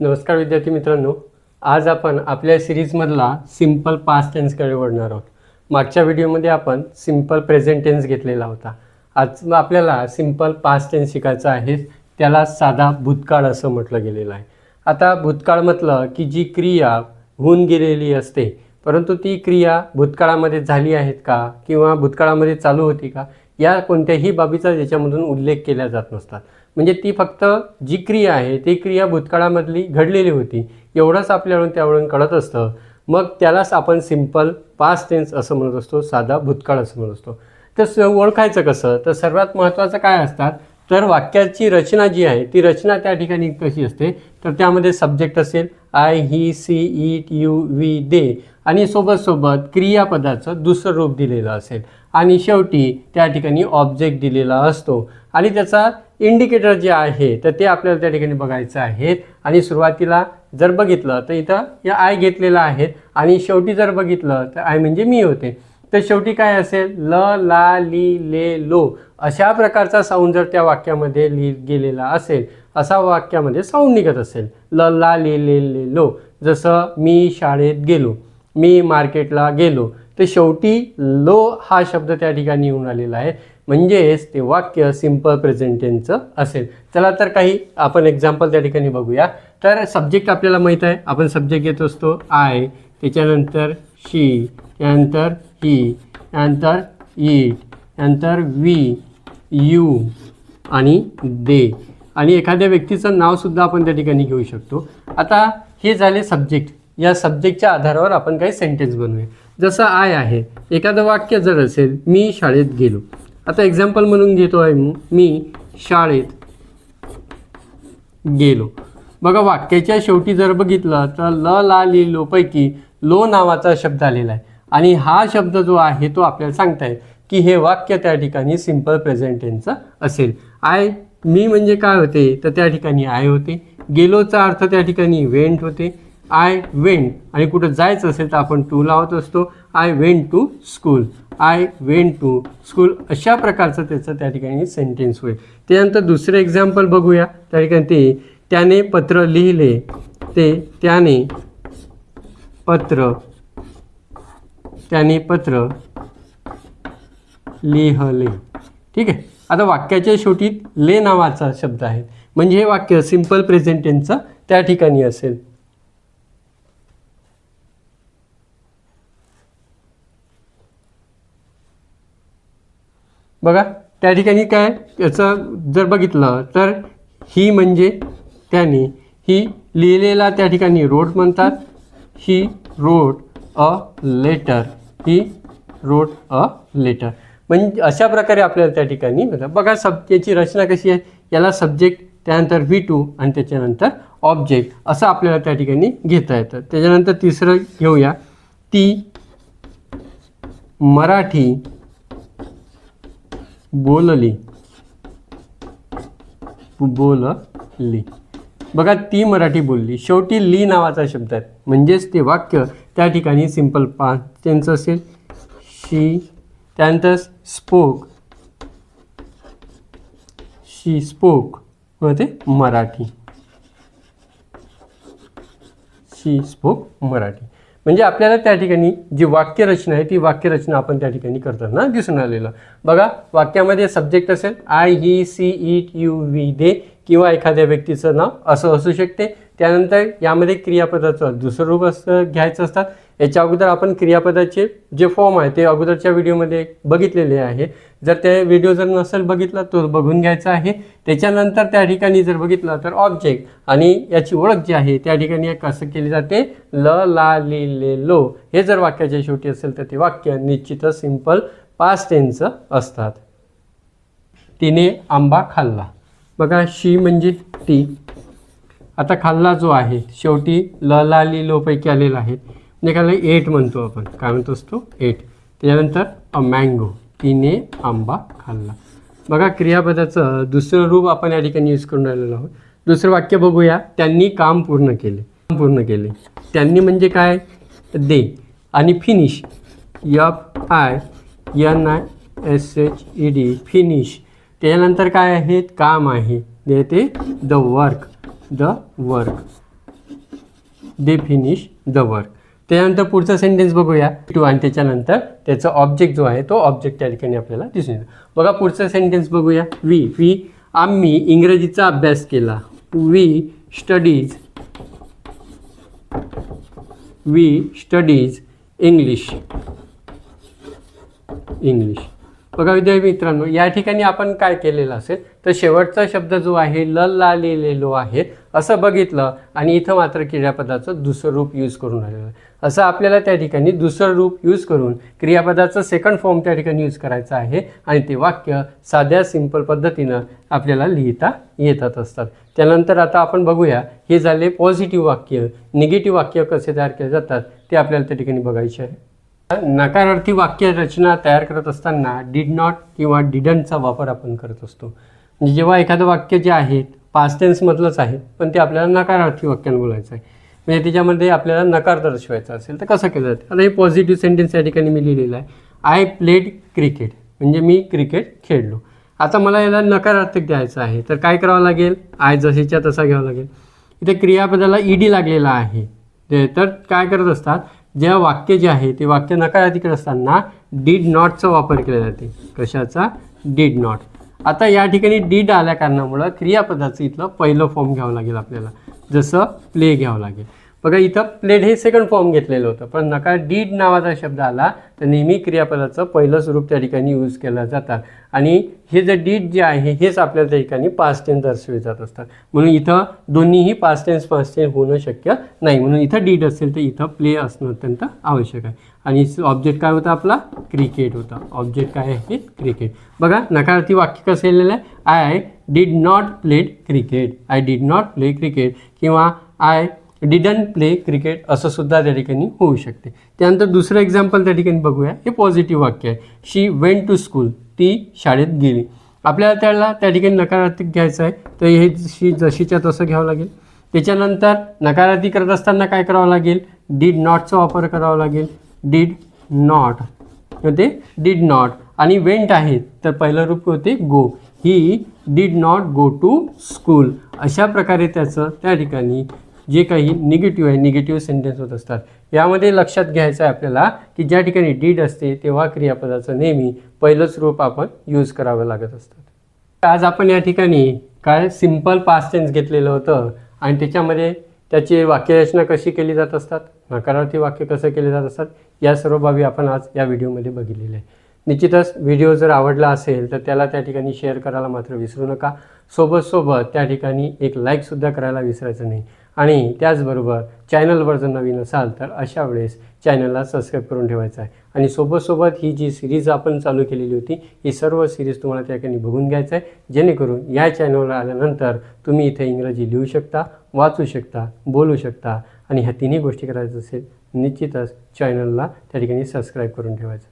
नमस्कार विद्यार्थी मित्रांनो, आज आपण आपल्या सिरीजमधला सिंपल पास्ट टेन्सकडे वळणार आहोत. मागच्या व्हिडिओमध्ये आपण सिंपल प्रेझेंट टेन्स घेतलेला होता. आज आपल्याला सिंपल पास्ट टेन्स शिकायचा आहे. त्याला साधा भूतकाळ असं म्हटलं गेलेलं आहे. आता भूतकाळ म्हटलं की जी क्रिया होऊन गेलेली असते, परंतु ती क्रिया भूतकाळामध्ये झाली आहेत का किंवा भूतकाळामध्ये चालू होती का, या कोणत्याही बाबीचा याच्यामधून उल्लेख केला जात नसतात. म्हणजे ती फक्त जी क्रिया आहे ती क्रिया भूतकाळामधली घडलेली होती एवढंच आपल्याला त्यावरून कळत असतं. मग त्यालाच आपण सिंपल पास्ट टेन्स असं म्हणत असतो, साधा भूतकाळ असं म्हणत असतो. तर ओळखायचं कसं, तर सर्वात महत्त्वाचं काय असतात, तर वाक्याची रचना जी आहे ती रचना त्या ठिकाणी कशी असते, तर त्यामध्ये सब्जेक्ट असेल I, he, she, it, you, we, they आणि सोबत क्रियापदाचं दुसरं रूप दिलेलं असेल आणि शेवटी त्या ठिकाणी ऑब्जेक्ट दिलेला असतो आणि त्याचा इंडिकेटर जे आहे तर ते आपल्याला त्या ठिकाणी बघायचं आहे. आणि सुरुवातीला जर बघितलं तर इथं या आय घेतलेला आहे आणि शेवटी जर बघितलं तर आय म्हणजे मी होते. तर शेवटी काय असेल, ल, ला, ली, ले, लो अशा प्रकारचा साऊंड जर त्या वाक्यामध्ये गेलेला असेल, असा वाक्यामध्ये साऊंड निघत असेल, ल, ला, ले, ले, लो. जसं मी शाळेत गेलो, मी मार्केटला गेलो, तर शेवटी लो हा शब्द त्या ठिकाणी येऊन आलेला आहे. म्हणजेच ते वाक्य सिंपल प्रेझेंट टेन्सचं असेल. चला तर काही आपण एक्झाम्पल त्या ठिकाणी बघूया. तर सब्जेक्ट आपल्याला माहीत आहे, आपण सब्जेक्ट घेत असतो आय, त्याच्यानंतर शी, त्यानंतर ही, त्यानंतर इट, त्यानंतर वी, यू आणि दे आणि एखाद्या व्यक्तीचं नावसुद्धा आपण त्या ठिकाणी घेऊ शकतो. आता हे झाले सब्जेक्ट. या सब्जेक्टच्या आधारावर आपण काही सेंटेन्स बनवूया. जसं आय आहे, एखादं वाक्य जर असेल मी शाळेत गेलो. आता एक्झाम्पल म्हणून घेतो आहे मी शाळेत गेलो. बघा वाक्याच्या शेवटी जर बघितलं तर ल, ला, ली, लो पैकी लो नावाचा शब्द आलेला आहे आणि हा शब्द जो आहे तो आपल्याला सांगताय की हे वाक्य त्या ठिकाणी सिंपल प्रेझेंट टेन्सचं असेल. आय मी म्हणजे काय होते, तर त्या ठिकाणी आय होते. गेलोचा अर्थ त्या ठिकाणी वेंट होते. आय वेंट आणि कुठं जायचं असेल तर आपण टू लावत असतो. I went to school, I went to school अशा प्रकारचं त्याचं त्या ठिकाणी सेंटेन्स होईल. त्यानंतर दुसरं एक्झाम्पल बघूया. त्या ठिकाणी त्याने पत्र लिहिले, त्याने पत्र लिहिले. ठीक आहे. आता वाक्याच्या शेवटी ले नावाचा शब्द आहे म्हणजे हे वाक्य सिंपल प्रेझेंट टेन्सचं त्या ठिकाणी असेल. बघा त्या ठिकाणी काय याचं जर बघितलं तर ही म्हणजे त्याने, ही लिहिलेला त्या ठिकाणी रोट म्हणतात. He wrote a letter, he wrote a letter. म्हणजे अशा प्रकारे आपल्याला त्या ठिकाणी बघा याची रचना कशी आहे, याला सब्जेक्ट, त्यानंतर V2 आणि त्याच्यानंतर ऑब्जेक्ट असं आपल्याला त्या ठिकाणी घेता येतं. त्याच्यानंतर तिसरं घेऊया, ती मराठी बोलली. बघा ती मराठी बोलली, शेवटी ली नावाचा शब्द आहे म्हणजेच ते वाक्य त्या ठिकाणी सिंपल पास्ट टेन्स असेल. शी, त्यानंतर स्पोक, शी स्पोक होते मराठी, शी स्पोक मराठी. म्हणजे आपल्याला त्या ठिकाणी जी वाक्यरचना आहे ती वाक्यरचना आपण त्या ठिकाणी करताना दिसून आलेलं. बघा वाक्यामध्ये सब्जेक्ट असेल I, he, she, it, you, we, they किंवा एखाद्या व्यक्तीचं नाव असं असू शकते. त्यानंतर यामध्ये क्रियापदाचं दुसरं रूप घ्यायचं असतात. याच्या अगोदर आपण क्रियापदाचे जे फॉर्म आहे ते अगोदरच्या व्हिडिओमध्ये बघितलेले आहे. जर ते व्हिडिओ जर नसेल बघितला तो बघून घ्यायचा आहे. त्याच्यानंतर त्या ठिकाणी जर बघितलं तर ऑब्जेक्ट आणि याची ओळख जी आहे त्या ठिकाणी कसं केली जाते, ल, ला, ली, ले, लो हे जर वाक्याच्या शेवटी असेल तर ते वाक्य निश्चितच सिंपल पास्ट टेन्सचं असतात. तिने आंबा खाल्ला. बघा शी म्हणजे ती, आता खाल्ला जो आहे शेवटी ल, ला, ली, लो पैकी आलेला आहे म्हणजे खाल्ला एट म्हणतो आपण, काय म्हणतो असतो एट. त्याच्यानंतर अ मँगो, तिने आंबा खाल्ला. बघा क्रियापदाचं दुसरं रूप आपण या ठिकाणी यूज करून राहिलेलो आहोत. दुसरं वाक्य बघूया, त्यांनी काम पूर्ण केले. त्यांनी म्हणजे काय, दे आणि फिनिश, FINISHED फिनिश. त्याच्यानंतर काय आहेत, काम आहे, ते the work. They finish the work. त्यानंतर पुढचं सेंटेन्स बघूया टू आणि त्याच्यानंतर त्याचा ऑब्जेक्ट जो आहे तो ऑब्जेक्ट त्या ठिकाणी आपल्याला दिसून येतो. बघा पुढचं सेंटेन्स बघूया. वी आम्ही इंग्रजीचा अभ्यास केला. We studies English. बघा विद्यार्थी मित्रांनो, या ठिकाणी आपण काय केलेलं असेल तर शेवटचा शब्द जो आहे ल ला लिहिलेलो आहे असं बघितलं आणि इथं मात्र क्रियापदाचं दुसरं रूप यूज करून राहिलेलं आहे. असं आपल्याला त्या ठिकाणी दुसरं रूप यूज करून क्रियापदाचं सेकंड फॉर्म त्या ठिकाणी यूज करायचं आहे आणि ते वाक्य साध्या सिंपल पद्धतीनं आपल्याला लिहिता येतात असतात. त्यानंतर आता आपण बघूया हे झाले पॉझिटिव्ह वाक्य. निगेटिव्ह वाक्य कसे तयार केले जातात ते आपल्याला त्या ठिकाणी बघायचे आहे. नकारार्थी वाक्य रचना तयार करत असताना डिड नॉट किंवा डिडंटचा वापर आपण करत असतो. म्हणजे जेव्हा एखादं वाक्य जे आहे पास्ट टेन्समधलंच आहे पण ते आपल्याला नकारार्थी वाक्यानं बोलायचं आहे, म्हणजे त्याच्यामध्ये आपल्याला नकार दर्शवायचा असेल तर कसं केलं जातं. आता हे पॉझिटिव्ह सेंटेन्स या ठिकाणी मी लिहिलेलं आहे. आय प्लेड क्रिकेट, म्हणजे मी क्रिकेट खेळलो. आता मला याला नकारार्थक द्यायचं आहे तर काय करावं लागेल, आय जशीच्या तसा घ्यावा लागेल. इथे क्रियापदाला ईडी लागलेला आहे तर काय करत असतात, जेव्हा वाक्य जे आहे ते वाक्य नकारार्थी असताना डीड नॉटचा वापर केला जाते. कशाचा, डीड नॉट. आता या ठिकाणी डीड आल्या कारणामुळं क्रियापदाचं इथलं पहिलं फॉर्म घ्यावं लागेल आपल्याला, जसं प्ले घ्यावं लागेल. बघा इथं प्लेड हे सेकंड फॉर्म घेतलेलं होतं पण नका डीड नावाचा शब्द आला तर नेहमी क्रियापदाचं पहिलं स्वरूप त्या ठिकाणी यूज केलं जातात आणि हे जे डीड जे आहे हेच आपल्याला त्या ठिकाणी पास्ट टेन्स दर्शवले जात असतात. म्हणून इथं दोन्हीही पास्ट टेन्स होणं शक्य नाही. म्हणून इथं डीड असेल तर इथं प्ले असणं अत्यंत आवश्यक आहे. आणि ऑब्जेक्ट काय होता आपला, क्रिकेट होता. ऑब्जेक्ट काय आहे, क्रिकेट. बघा नकारार्थी वाक्य कसं लिहिलेलं आहे, I did not played cricket. I did not play cricket किंवा आय डिडंट प्ले क्रिकेट असं सुद्धा त्या ठिकाणी होऊ शकते. त्यानंतर दुसरं एक्झाम्पल त्या ठिकाणी बघूया. हे पॉझिटिव्ह वाक्य आहे. शी वेंट टू स्कूल, ती शाळेत गेली. आपल्याला त्याला त्या ठिकाणी नकारार्थी घ्यायचं आहे तर हे जशीच्या तसं घ्यावं लागेल. त्याच्यानंतर नकारार्थी करत असताना काय करावं लागेल, डीड नॉटचा वापर करावा लागेल. डीड नॉट होते डीड नॉट आणि वेंट आहे तर पहिलं रूप होते go. He did not go to school. अशा प्रकारे त्याचं त्या ठिकाणी जे काही निगेटिव्ह आहे निगेटिव्ह सेंटेन्स होत असतात. यामध्ये लक्षात घ्यायचं आहे आपल्याला की ज्या ठिकाणी डीड असते तेव्हा क्रियापदाचं नेहमी पहिलंच रूप आपण यूज करावं लागत असतात. आज आपण या ठिकाणी काय सिंपल पास्ट टेन्स घेतलेलं होतं आणि त्याच्यामध्ये त्याची वाक्यरचना कशी केली जात असतात, नकारार्थी वाक्य कसं केले जात असतात, या सर्व बाबी आपण आज या व्हिडिओमध्ये बघितलेल्या आहे. निश्चितच व्हिडिओ जर आवडला असेल तर त्याला त्या ठिकाणी शेअर करायला मात्र विसरू नका. सोबत त्या ठिकाणी एक लाईकसुद्धा करायला विसरायचं नाही. आणि त्याचबरोबर चॅनलवर जर नवीन असाल तर अशा वेळेस चॅनलला सबस्क्राईब करून ठेवायचं आहे. आणि सोबत ही जी सिरीज आपण चालू केलेली होती ही सर्व सिरीज तुम्हाला त्या ठिकाणी बघून घ्यायचं आहे, जेणेकरून या चॅनलवर आल्यानंतर तुम्ही इथे इंग्रजी लिहू शकता, वाचू शकता, बोलू शकता. आणि ह्या तिन्ही गोष्टी करायचं असेल निश्चितच चॅनलला त्या ठिकाणी सबस्क्राईब करून ठेवायचं.